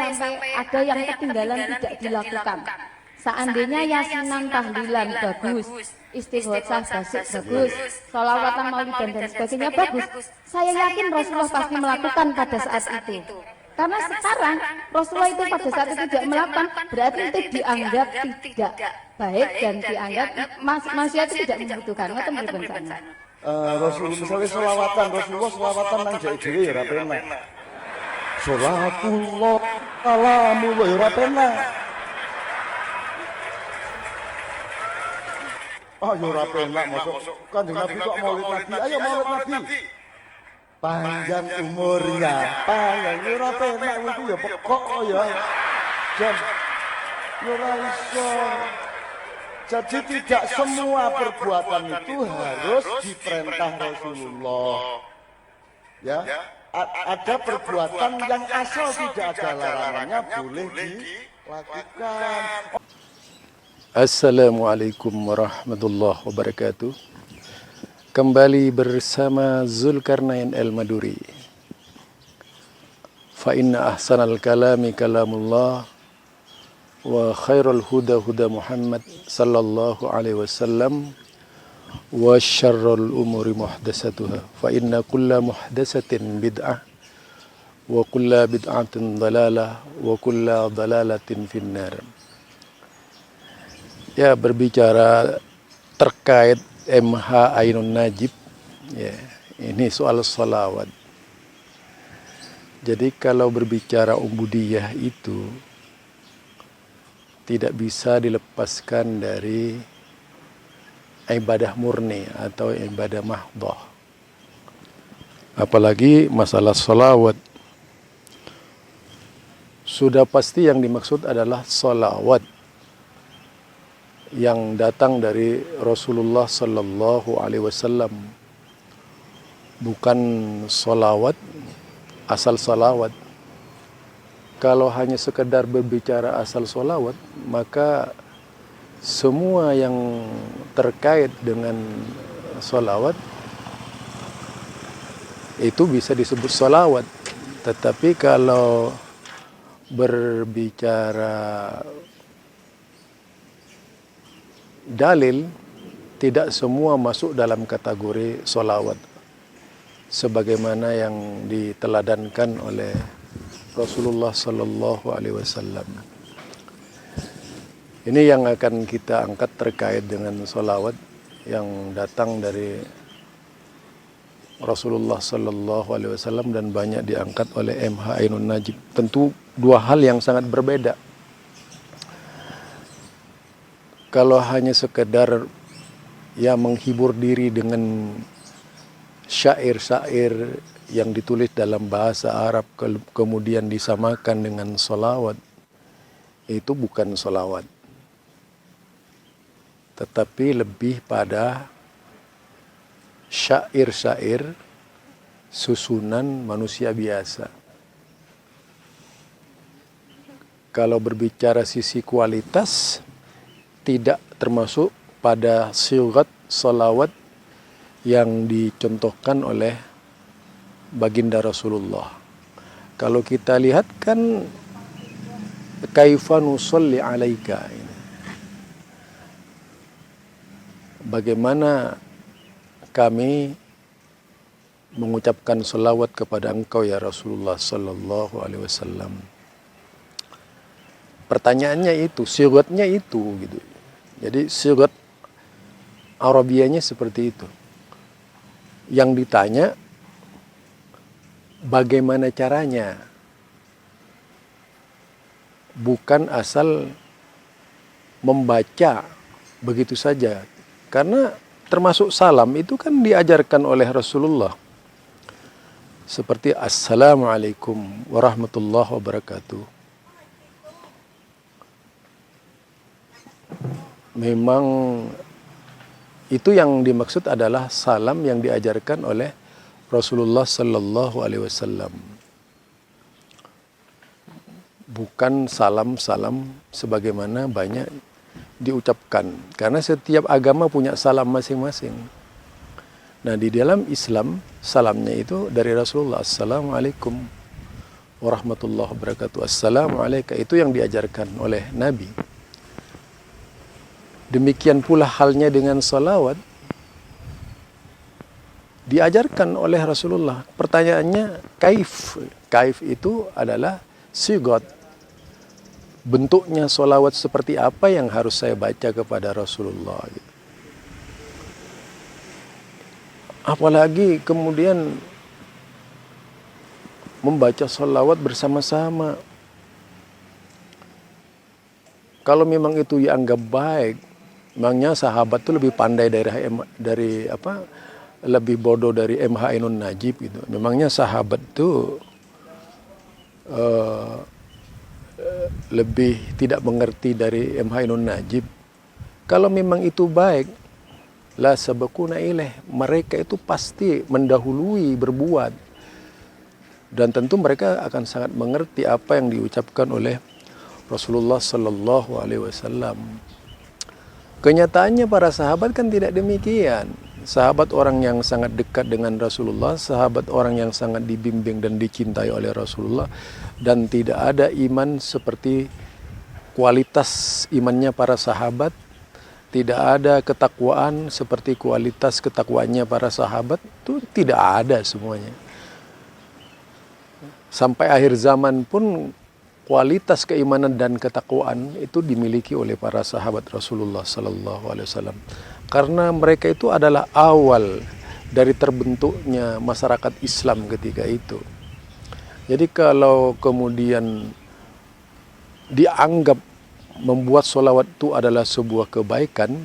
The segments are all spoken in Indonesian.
sampai ada yang ketinggalan tidak dilakukan. Seandainya yasinan tahlilan bagus, istighosah bagus, sholawatan maulidan dan sebagainya bagus, saya yakin Rasulullah pasti melakukan pada saat itu. Karena sekarang Rasulullah itu pada saat itu tidak melakukan, berarti itu dianggap tidak baik dan dianggap manusia itu tidak membutuhkan. Ngoten pripun sana? Rasulullah misalnya Rasulullah selawatan nang jek dhewe ya ora penak. Salatullah salamullah ya ora penak. Oh ya ora penak masuk Kanjeng Nabi kok maulid Nabi. Ayo maulid Nabi. Panjang umurnya, panjang ya ora penak itu ya pekok ya. Jam ya ora iso. Jadi tidak semua perbuatan itu harus diperintah Rasulullah. Ya, ada perbuatan yang asal tidak ada larangannya boleh dilakukan. Assalamualaikum warahmatullahi wabarakatuh. Kembali bersama Zulkarnain Al-Maduri. Fa inna ahsanal kalami kalamullah wa khairul huda huda Muhammad sallallahu alaihi wasallam wa syarrul umuri muhdasatuha fa inna kulla muhdasatin bid'ah wa kulla bid'atin dalalah wa kulla dalalatin finnar. Ya, berbicara terkait MH Ainun Najib, ya, ini soal sholawat. Jadi kalau berbicara ubudiyah itu tidak bisa dilepaskan dari ibadah murni atau ibadah mahdhah. Apalagi masalah sholawat. Sudah pasti yang dimaksud adalah sholawat yang datang dari Rasulullah Sallallahu Alaihi Wasallam, bukan sholawat asal sholawat. Kalau hanya sekedar berbicara asal sholawat, maka semua yang terkait dengan sholawat itu bisa disebut sholawat. Tetapi kalau berbicara dalil, tidak semua masuk dalam kategori sholawat sebagaimana yang diteladankan oleh Rasulullah Sallallahu Alaihi Wasallam. Ini yang akan kita angkat terkait dengan sholawat yang datang dari Rasulullah Sallallahu Alaihi Wasallam dan banyak diangkat oleh MH Ainun Najib. Tentu dua hal yang sangat berbeda. Kalau hanya sekedar ya menghibur diri dengan syair-syair yang ditulis dalam bahasa Arab kemudian disamakan dengan sholawat, itu bukan sholawat, tetapi lebih pada syair-syair susunan manusia biasa. Kalau berbicara sisi kualitas, tidak termasuk pada sigat sholawat yang dicontohkan oleh baginda Rasulullah. Kalau kita lihat kan kaifa nusalli alaika, bagaimana kami mengucapkan selawat kepada engkau ya Rasulullah Sallallahu Alaihi Wasallam. Pertanyaannya itu, sigatnya itu gitu. Jadi sigat Arabianya seperti itu. Yang ditanya bagaimana caranya, bukan asal membaca begitu saja. Karena termasuk salam itu kan diajarkan oleh Rasulullah. Seperti Assalamualaikum warahmatullahi wabarakatuh. Memang itu yang dimaksud adalah salam yang diajarkan oleh Rasulullah Sallallahu Alaihi Wasallam. Bukan salam-salam sebagaimana banyak diucapkan. Karena setiap agama punya salam masing-masing. Nah, di dalam Islam salamnya itu dari Rasulullah, Assalamualaikum warahmatullahi wabarakatuh. Assalamualaikum. Itu yang diajarkan oleh Nabi. Demikian pula halnya dengan salawat. Diajarkan oleh Rasulullah. Pertanyaannya, kaif? Kaif itu adalah sigot. Bentuknya salawat seperti apa yang harus saya baca kepada Rasulullah. Apalagi kemudian membaca salawat bersama-sama. Kalau memang itu dianggap baik, memangnya sahabat itu lebih pandai lebih bodoh dari MH Ainun Najib gitu. Memangnya sahabat itu lebih tidak mengerti dari MH Ainun Najib. Kalau memang itu baik, la sabaquna ilaih, mereka itu pasti mendahului berbuat. Dan tentu mereka akan sangat mengerti apa yang diucapkan oleh Rasulullah Sallallahu Alaihi Wasallam. Kenyataannya para sahabat kan tidak demikian. Sahabat orang yang sangat dekat dengan Rasulullah, sahabat orang yang sangat dibimbing dan dicintai oleh Rasulullah, dan tidak ada iman seperti kualitas imannya para sahabat, tidak ada ketakwaan seperti kualitas ketakwaannya para sahabat, itu tidak ada semuanya. Sampai akhir zaman pun kualitas keimanan dan ketakwaan itu dimiliki oleh para sahabat Rasulullah Sallallahu Alaihi Wasallam. Karena mereka itu adalah awal dari terbentuknya masyarakat Islam ketika itu. Jadi kalau kemudian dianggap membuat sholawat itu adalah sebuah kebaikan,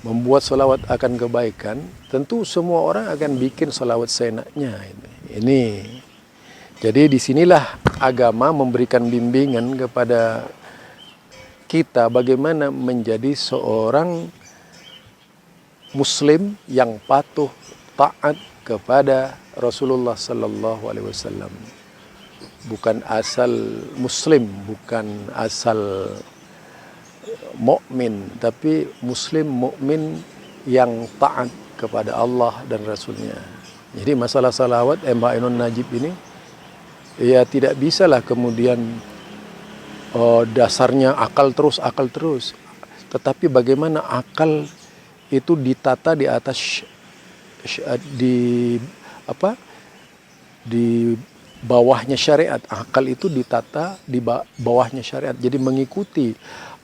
membuat sholawat akan kebaikan, tentu semua orang akan bikin sholawat seenaknya. Ini. Jadi disinilah agama memberikan bimbingan kepada kita bagaimana menjadi seorang Muslim yang patuh taat kepada Rasulullah Sallallahu Alaihi Wasallam. Bukan asal Muslim, bukan asal mukmin, tapi Muslim mukmin yang taat kepada Allah dan Rasulnya. Jadi masalah salawat MH Ainun Najib ini, ya tidak bisalah kemudian dasarnya akal terus. Tetapi bagaimana akal itu ditata di atas di bawahnya syariat. Akal itu ditata di bawahnya syariat. Jadi mengikuti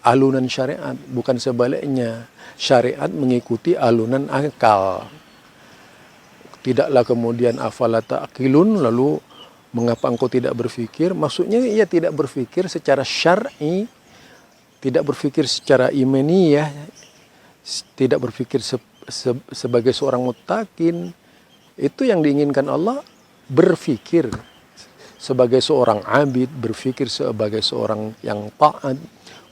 alunan syariat, bukan sebaliknya. Syariat mengikuti alunan akal. Tidaklah kemudian afala ta'qilun, lalu mengapa engkau tidak berpikir? Maksudnya ia tidak berpikir secara syar'i, tidak berpikir secara imaniyah, tidak berpikir sebagai seorang muttaqin. Itu yang diinginkan Allah, berpikir sebagai seorang abid, berpikir sebagai seorang yang taat,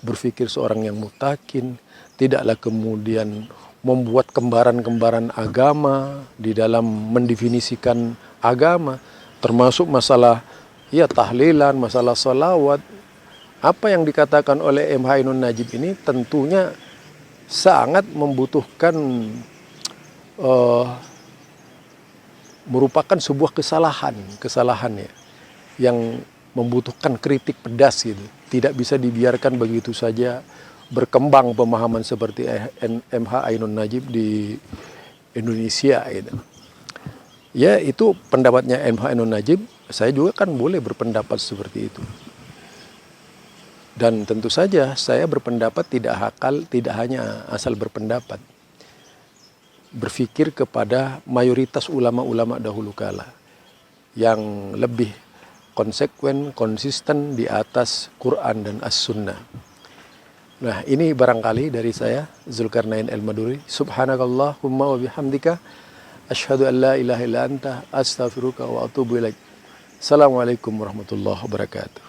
berpikir seorang yang muttaqin. Tidaklah kemudian membuat kembaran-kembaran agama di dalam mendefinisikan agama, termasuk masalah tahlilan, masalah salawat. Apa yang dikatakan oleh MH Ainun Najib ini tentunya sangat membutuhkan merupakan sebuah kesalahan ya, yang membutuhkan kritik pedas gitu. Tidak bisa dibiarkan begitu saja berkembang pemahaman seperti MH Ainun Najib di Indonesia gitu. Ya itu pendapatnya MH Ainun Najib, saya juga kan boleh berpendapat seperti itu. Dan tentu saja saya berpendapat tidak hanya asal berpendapat. Berpikir kepada mayoritas ulama-ulama dahulu kala yang lebih konsekuen, konsisten di atas Quran dan As-Sunnah. Nah ini barangkali dari saya, Zulkarnain Al-Maduri. Subhanakallahumma wa bihamdika, asyhadu an la ilaha illa anta, astaghfiruka wa atubu ilaik. Assalamualaikum warahmatullahi wabarakatuh.